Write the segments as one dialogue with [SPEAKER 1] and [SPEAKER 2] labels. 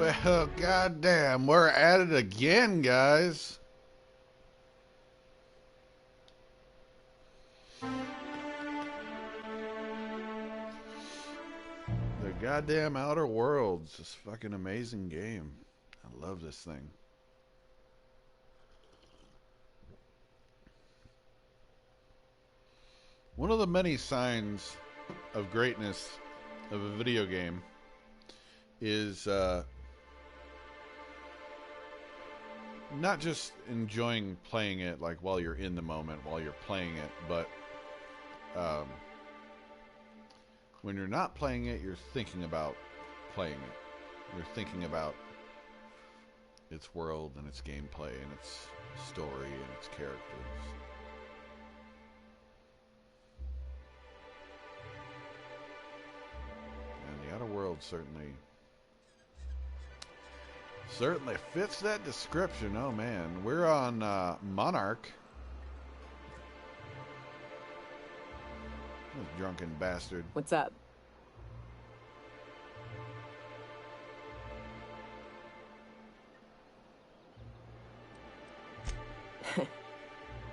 [SPEAKER 1] Well, goddamn, we're at it again, guys. The goddamn Outer Worlds, this fucking amazing game. I love this thing. One of the many signs of greatness of a video game is not just enjoying playing it like while you're in the moment, while you're playing it, but um, when you're not playing it, you're thinking about playing it. You're thinking about its world and its gameplay and its story and its characters. And the Outer Worlds certainly fits that description. Oh man, we're on Monarch. This drunken bastard.
[SPEAKER 2] What's up?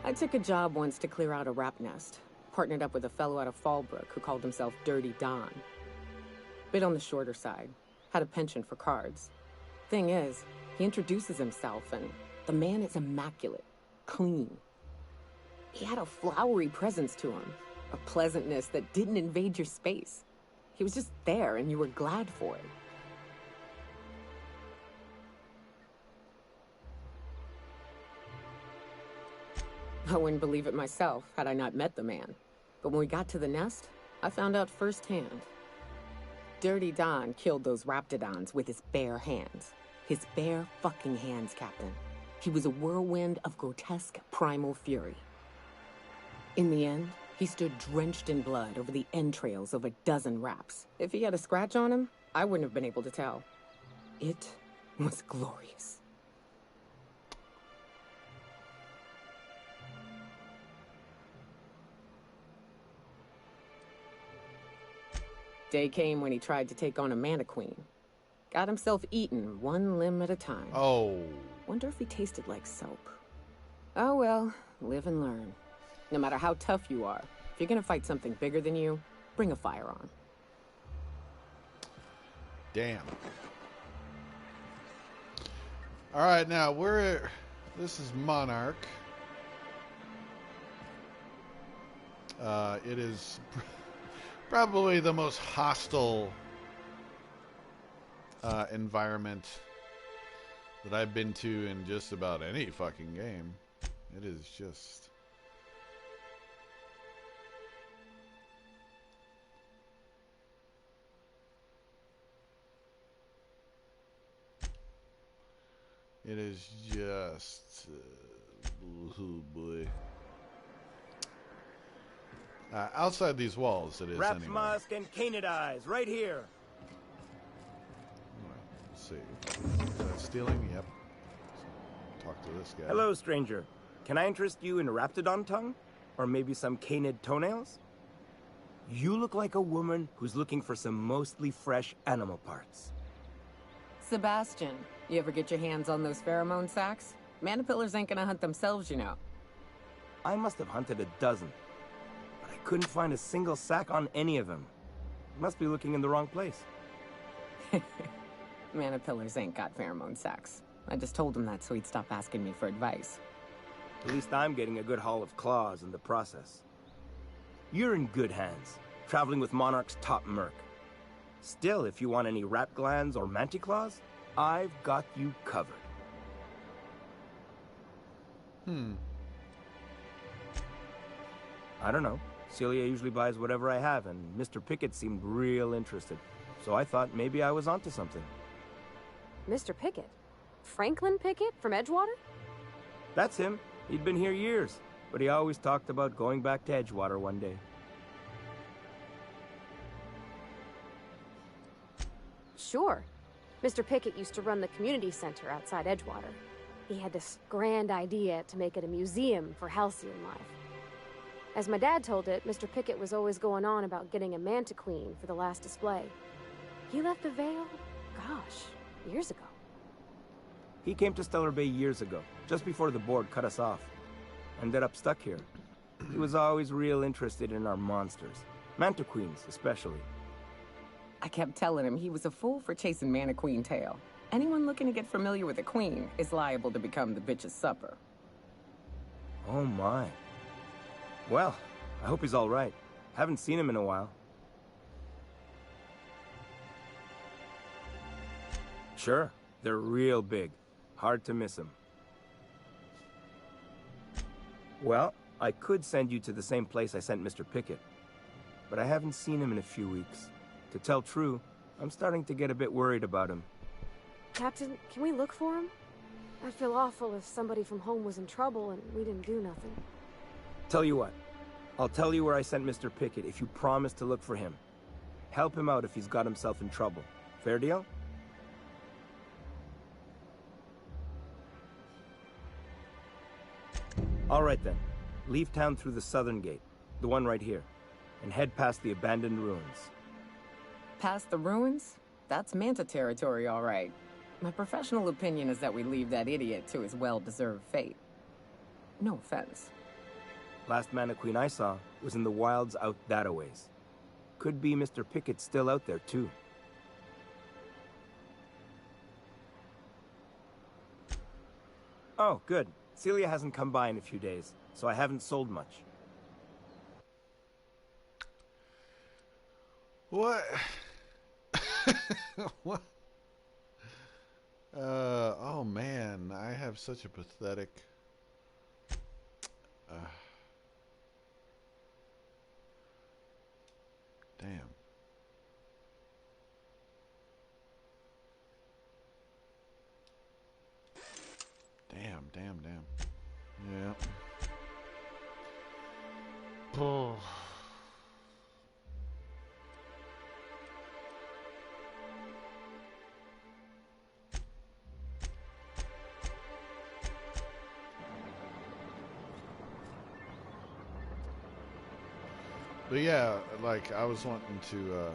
[SPEAKER 2] I took a job once to clear out a rap nest. Partnered up with a fellow out of Fallbrook who called himself Dirty Don. Bit on the shorter side. Had a penchant for cards. Thing is, he introduces himself and the man is immaculate. Clean. He had a flowery presence to him. A pleasantness that didn't invade your space. He was just there and you were glad for it. I wouldn't believe it myself had I not met the man. But when we got to the nest, I found out firsthand. Dirty Don killed those Raptidons with his bare hands. His bare fucking hands, Captain. He was a whirlwind of grotesque primal fury. In the end, he stood drenched in blood over the entrails of a dozen raps. If he had a scratch on him, I wouldn't have been able to tell. It was glorious. Day came when he tried to take on a Mantiqueen. Got himself eaten one limb at a time.
[SPEAKER 1] Oh.
[SPEAKER 2] Wonder if he tasted like soap. Oh well, live and learn. No matter how tough you are, if you're gonna fight something bigger than you, bring a firearm.
[SPEAKER 1] Damn. Alright, now this is Monarch. It is probably the most hostile environment that I've been to in just about any fucking game. It is just... It is just... oh boy. Outside these walls, it is
[SPEAKER 3] Rap's
[SPEAKER 1] anyway.
[SPEAKER 3] Musk and Canadize, right here.
[SPEAKER 1] Let's see. Is that stealing? Yep. Talk to this guy.
[SPEAKER 3] Hello, stranger. Can I interest you in Raptidon tongue? Or maybe some canid toenails? You look like a woman who's looking for some mostly fresh animal parts.
[SPEAKER 2] Sebastian, you ever get your hands on those pheromone sacs? Manipillars ain't gonna hunt themselves, you know.
[SPEAKER 3] I must have hunted a dozen. But I couldn't find a single sack on any of them. Must be looking in the wrong place.
[SPEAKER 2] Manipillars ain't got pheromone sacs. I just told him that so he'd stop asking me for advice.
[SPEAKER 3] At least I'm getting a good haul of claws in the process. You're in good hands, traveling with Monarch's top merc. Still, if you want any rat glands or manticlaws, I've got you covered. I don't know. Celia usually buys whatever I have, and Mr. Pickett seemed real interested. So I thought maybe I was onto something.
[SPEAKER 4] Mr. Pickett? Franklin Pickett from Edgewater?
[SPEAKER 3] That's him. He'd been here years, but he always talked about going back to Edgewater one day.
[SPEAKER 4] Sure. Mr. Pickett used to run the community center outside Edgewater. He had this grand idea to make it a museum for halcyon life. As my dad told it, Mr. Pickett was always going on about getting a Mantiqueen for the last display. He left the Vale, gosh, Years ago.
[SPEAKER 3] He came to Stellar Bay years ago, just before the board cut us off. Ended up stuck here. He was always real interested in our monsters. Mantiqueens, especially.
[SPEAKER 2] I kept telling him he was a fool for chasing Mantiqueen tail. Anyone looking to get familiar with a queen is liable to become the bitch's supper.
[SPEAKER 3] Oh my. Well, I hope he's all right. Haven't seen him in a while. Sure, they're real big. Hard to miss them. Well, I could send you to the same place I sent Mr. Pickett. But I haven't seen him in a few weeks. To tell true, I'm starting to get a bit worried about him.
[SPEAKER 4] Captain, can we look for him? I'd feel awful if somebody from home was in trouble and we didn't do nothing.
[SPEAKER 3] Tell you what, I'll tell you where I sent Mr. Pickett if you promise to look for him. Help him out if he's got himself in trouble. Fair deal? All right then. Leave town through the southern gate, the one right here, and head past the abandoned ruins.
[SPEAKER 2] Past the ruins? That's Manta territory, all right. My professional opinion is that we leave that idiot to his well-deserved fate. No offense.
[SPEAKER 3] Last Mantiqueen I saw was in the wilds out that-a-ways. Could be Mr. Pickett still out there, too. Oh, good. Celia hasn't come by in a few days, so I haven't sold much.
[SPEAKER 1] What? What? Oh man, I have such a pathetic... Damn. Damn. Yeah. Oh. But yeah, like I was wanting to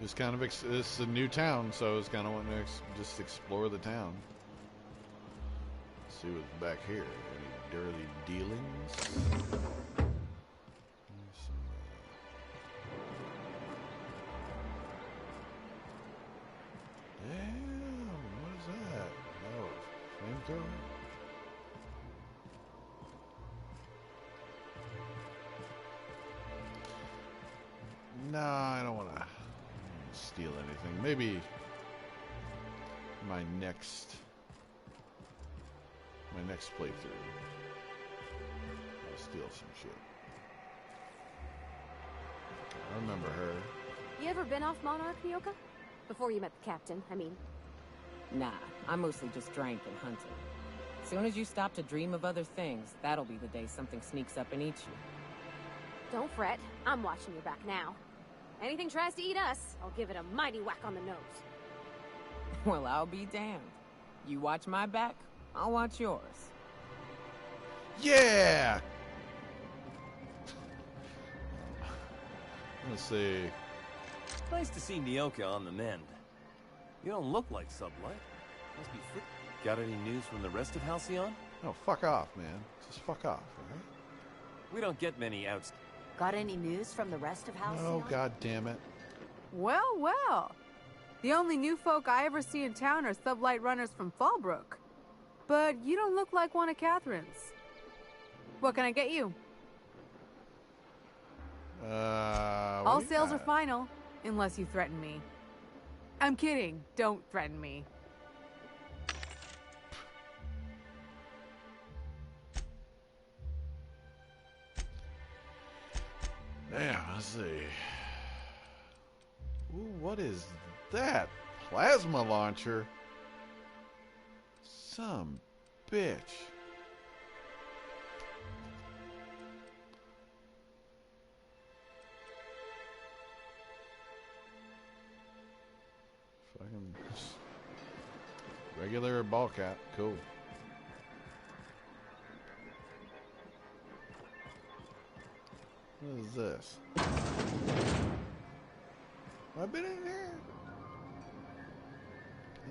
[SPEAKER 1] just kind of this is a new town, so I was kind of wanting to just explore the town. See what's back here. Any dirty dealings? Damn, what is that? Oh, flamethrower? No, I don't want to steal anything. Maybe my next playthrough, I'll steal some shit. I remember her.
[SPEAKER 4] You ever been off Monarch, Nyoka? Before you met the captain, I mean.
[SPEAKER 2] Nah, I mostly just drank and hunted. Soon as you stop to dream of other things, that'll be the day something sneaks up and eats you.
[SPEAKER 4] Don't fret. I'm watching your back now. Anything tries to eat us, I'll give it a mighty whack on the nose.
[SPEAKER 2] Well, I'll be damned. You watch my back, I'll watch yours.
[SPEAKER 1] Yeah! Let's see.
[SPEAKER 5] Nice to see Nyoka on the mend. You don't look like Sublight. Must be fit. Got any news from the rest of Halcyon?
[SPEAKER 1] Oh, fuck off, man. Just fuck off, alright?
[SPEAKER 5] We don't get many outs.
[SPEAKER 6] Got any news from the rest of Halcyon?
[SPEAKER 1] Oh, god damn it.
[SPEAKER 7] Well. The only new folk I ever see in town are sublight runners from Fallbrook. But you don't look like one of Catherine's. What can I get you? All sales are final, unless you threaten me. I'm kidding. Don't threaten me.
[SPEAKER 1] Damn, let's see. Ooh, what is that? Plasma launcher? Some bitch. Fucking regular ball cap. Cool. What is this? Have I been in here?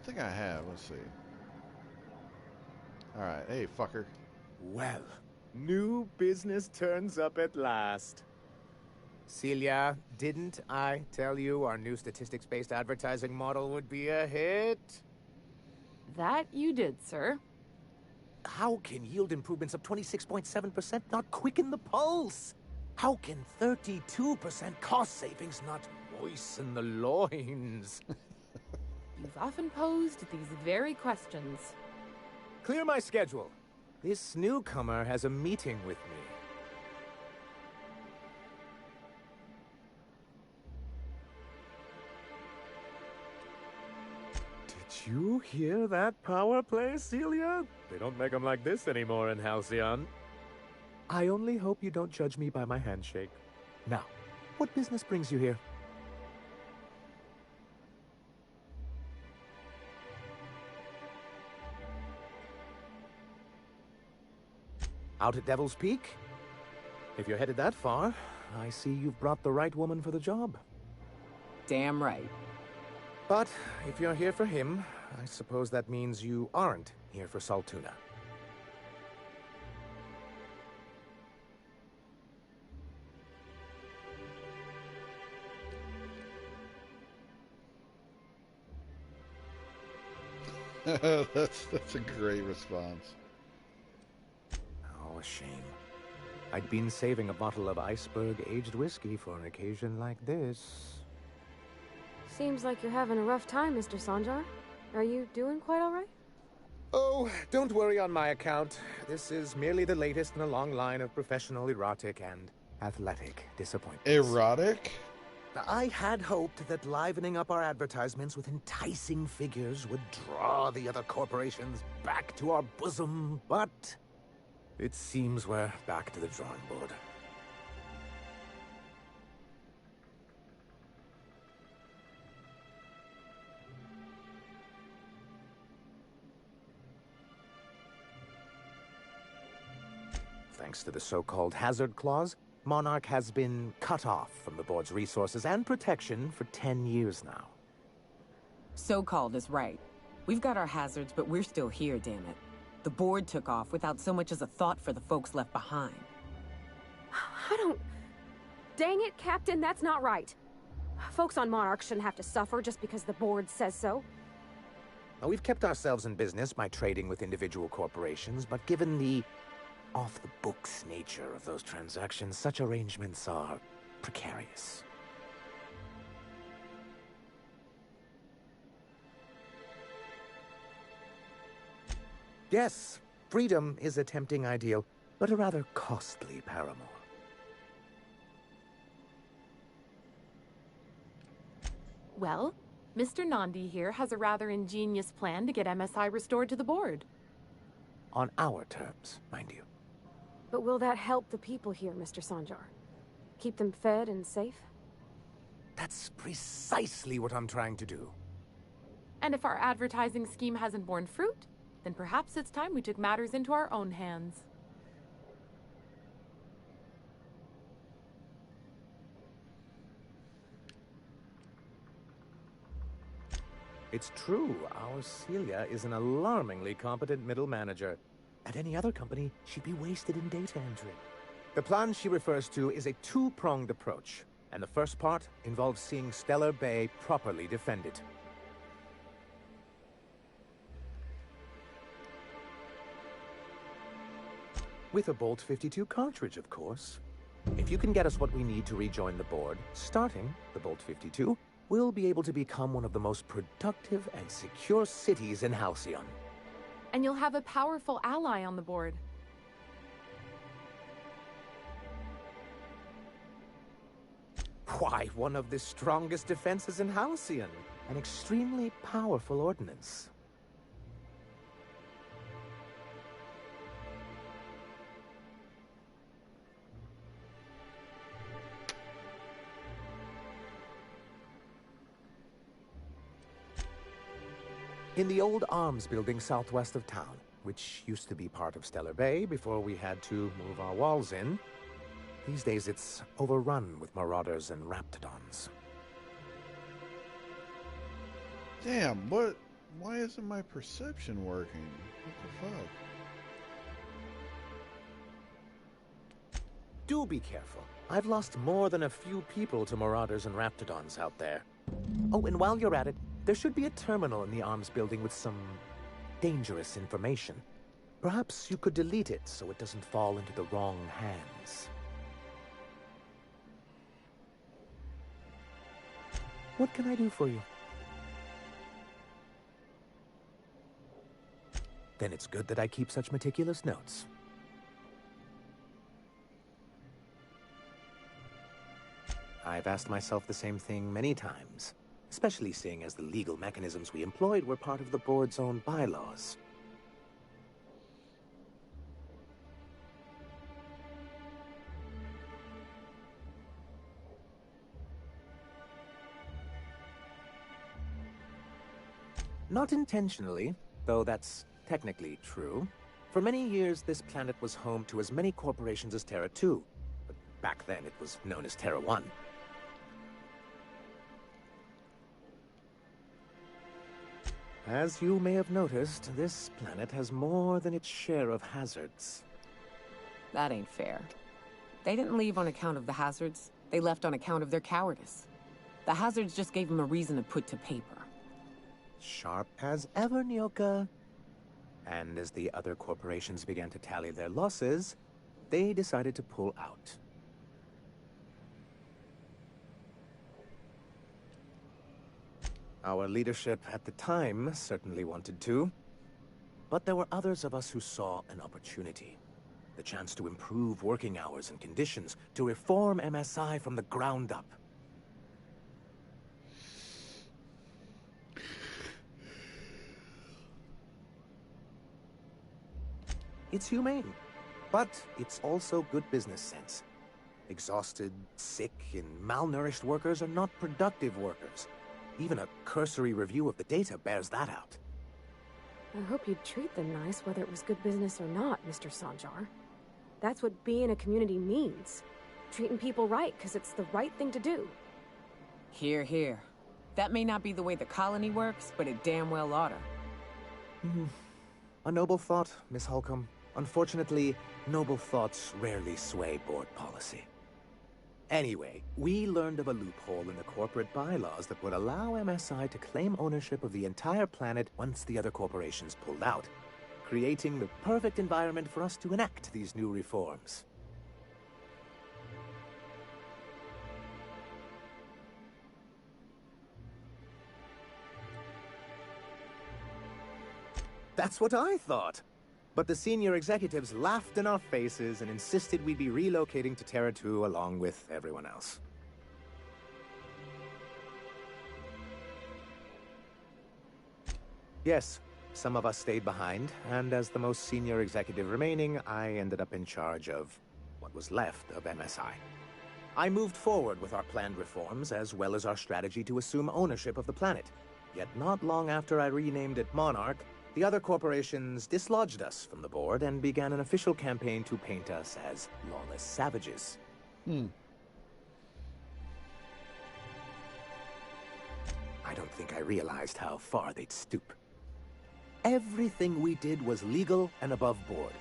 [SPEAKER 1] think I have. Let's see. Alright, hey, fucker.
[SPEAKER 8] Well, new business turns up at last. Celia, didn't I tell you our new statistics-based advertising model would be a hit?
[SPEAKER 9] That you did, sir.
[SPEAKER 8] How can yield improvements of 26.7% not quicken the pulse? How can 32% cost savings not moisten the loins?
[SPEAKER 9] You've often posed these very questions.
[SPEAKER 8] Clear my schedule. This newcomer has a meeting with me. Did you hear that power play, Celia? They don't make them like this anymore in Halcyon. I only hope you don't judge me by my handshake. Now, what business brings you here? Out at Devil's Peak? If you're headed that far, I see you've brought the right woman for the job.
[SPEAKER 2] Damn right.
[SPEAKER 8] But if you're here for him, I suppose that means you aren't here for Saltuna.
[SPEAKER 1] That's a great response.
[SPEAKER 8] Oh, a shame. I'd been saving a bottle of iceberg-aged whiskey for an occasion like this.
[SPEAKER 4] Seems like you're having a rough time, Mr. Sanjar. Are you doing quite all right?
[SPEAKER 8] Oh, don't worry on my account. This is merely the latest in a long line of professional erotic and athletic disappointments.
[SPEAKER 1] Erotic?
[SPEAKER 8] I had hoped that livening up our advertisements with enticing figures would draw the other corporations back to our bosom, but it seems we're back to the drawing board. Thanks to the so-called hazard clause, Monarch has been cut off from the board's resources and protection for 10 years now.
[SPEAKER 2] So-called is right. We've got our hazards, but we're still here, damn it. The board took off without so much as a thought for the folks left behind.
[SPEAKER 4] I don't... Dang it, Captain, that's not right. Folks on Monarch shouldn't have to suffer just because the board says so.
[SPEAKER 8] Now, we've kept ourselves in business by trading with individual corporations, but given the off-the-books nature of those transactions, such arrangements are precarious. Yes, freedom is a tempting ideal, but a rather costly paramour.
[SPEAKER 9] Well, Mr. Nandi here has a rather ingenious plan to get MSI restored to the board.
[SPEAKER 8] On our terms, mind you.
[SPEAKER 4] But will that help the people here, Mr. Sanjar? Keep them fed and safe?
[SPEAKER 8] That's precisely what I'm trying to do.
[SPEAKER 9] And if our advertising scheme hasn't borne fruit, then perhaps it's time we took matters into our own hands.
[SPEAKER 8] It's true, our Celia is an alarmingly competent middle manager. At any other company, she'd be wasted in data entry. The plan she refers to is a two-pronged approach, and the first part involves seeing Stellar Bay properly defended. With a Bolt 52 cartridge, of course. If you can get us what we need to rejoin the board, starting the Bolt 52, we'll be able to become one of the most productive and secure cities in Halcyon.
[SPEAKER 9] And you'll have a powerful ally on the board.
[SPEAKER 8] Why, one of the strongest defenses in Halcyon. An extremely powerful ordnance. In the old arms building southwest of town, which used to be part of Stellar Bay before we had to move our walls in, these days it's overrun with marauders and raptidons.
[SPEAKER 1] Damn, what Why isn't my perception working? What the fuck?
[SPEAKER 8] Do be careful. I've lost more than a few people to Marauders and Raptidons out there. Oh, and while you're at it, there should be a terminal in the arms building with some dangerous information. Perhaps you could delete it so it doesn't fall into the wrong hands. What can I do for you? Then it's good that I keep such meticulous notes. I've asked myself the same thing many times, especially seeing as the legal mechanisms we employed were part of the board's own bylaws. Not intentionally, though that's technically true. For many years, this planet was home to as many corporations as Terra 2, but back then it was known as Terra 1. As you may have noticed, this planet has more than its share of hazards.
[SPEAKER 2] That ain't fair. They didn't leave on account of the hazards. They left on account of their cowardice. The hazards just gave them a reason to put to paper.
[SPEAKER 8] Sharp as ever, Nyoka. And as the other corporations began to tally their losses, they decided to pull out. Our leadership at the time certainly wanted to, but there were others of us who saw an opportunity. The chance to improve working hours and conditions, to reform MSI from the ground up. It's humane, but it's also good business sense. Exhausted, sick, and malnourished workers are not productive workers. Even a cursory review of the data bears that out.
[SPEAKER 4] I hope you'd treat them nice, whether it was good business or not, Mr. Sanjar. That's what being a community means. Treating people right, because it's the right thing to do.
[SPEAKER 2] Here, here. That may not be the way the colony works, but it damn well oughta.
[SPEAKER 8] A noble thought, Miss Holcomb. Unfortunately, noble thoughts rarely sway board policy. Anyway, we learned of a loophole in the corporate bylaws that would allow MSI to claim ownership of the entire planet once the other corporations pulled out, creating the perfect environment for us to enact these new reforms. That's what I thought. But the senior executives laughed in our faces and insisted we'd be relocating to Terra 2 along with everyone else. Yes, some of us stayed behind, and as the most senior executive remaining, I ended up in charge of what was left of MSI. I moved forward with our planned reforms, as well as our strategy to assume ownership of the planet. Yet not long after I renamed it Monarch, the other corporations dislodged us from the board and began an official campaign to paint us as lawless savages. I don't think I realized how far they'd stoop. Everything we did was legal and above board.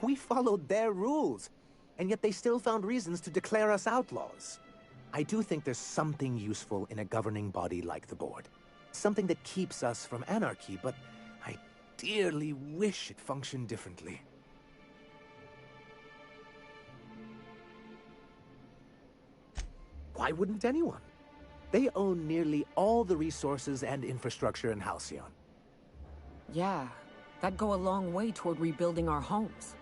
[SPEAKER 8] We followed their rules, and yet they still found reasons to declare us outlaws. I do think there's something useful in a governing body like the board. Something that keeps us from anarchy, but I dearly wish it functioned differently. Why wouldn't anyone? They own nearly all the resources and infrastructure in Halcyon.
[SPEAKER 2] Yeah, that'd go a long way toward rebuilding our homes.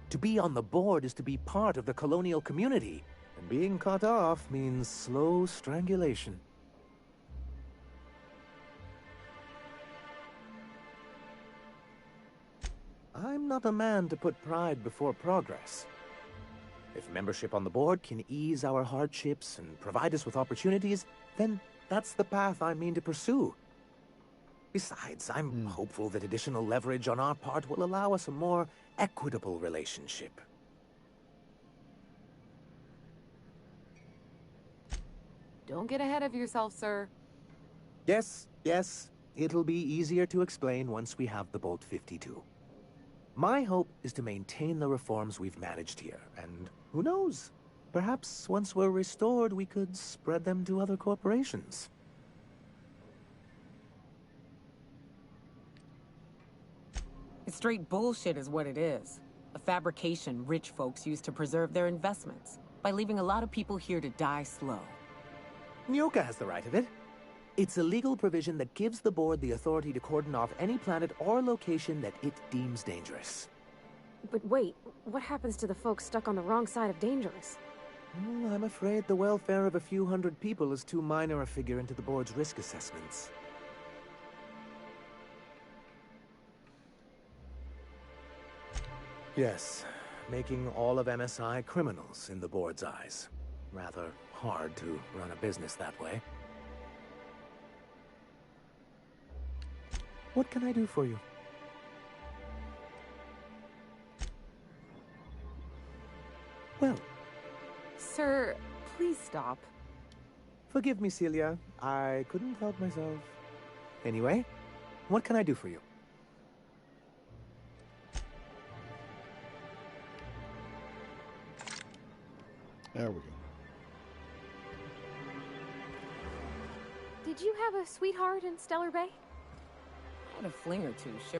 [SPEAKER 8] To be on the board is to be part of the colonial community, and being cut off means slow strangulation. I'm not a man to put pride before progress. If membership on the board can ease our hardships and provide us with opportunities, then that's the path I mean to pursue. Besides, I'm hopeful that additional leverage on our part will allow us a more equitable relationship.
[SPEAKER 9] Don't get ahead of yourself, sir.
[SPEAKER 8] Yes, It'll be easier to explain once we have the Bolt 52. My hope is to maintain the reforms we've managed here, and who knows? Perhaps once we're restored, we could spread them to other corporations.
[SPEAKER 2] It's straight bullshit is what it is. A fabrication rich folks use to preserve their investments, by leaving a lot of people here to die slow.
[SPEAKER 8] Nyoka has the right of it. It's a legal provision that gives the board the authority to cordon off any planet or location that it deems dangerous.
[SPEAKER 4] But wait, what happens to the folks stuck on the wrong side of dangerous?
[SPEAKER 8] I'm afraid the welfare of a few hundred people is too minor a figure into the board's risk assessments. Yes, making all of MSI criminals in the board's eyes. Rather hard to run a business that way. What can I do for you? Well,
[SPEAKER 2] Sir, please stop.
[SPEAKER 8] forgive me, Celia. I couldn't help myself. Anyway, what can I do for you?
[SPEAKER 1] There we go.
[SPEAKER 4] Did you have a sweetheart in Stellar Bay?
[SPEAKER 2] I had a fling or two, sure.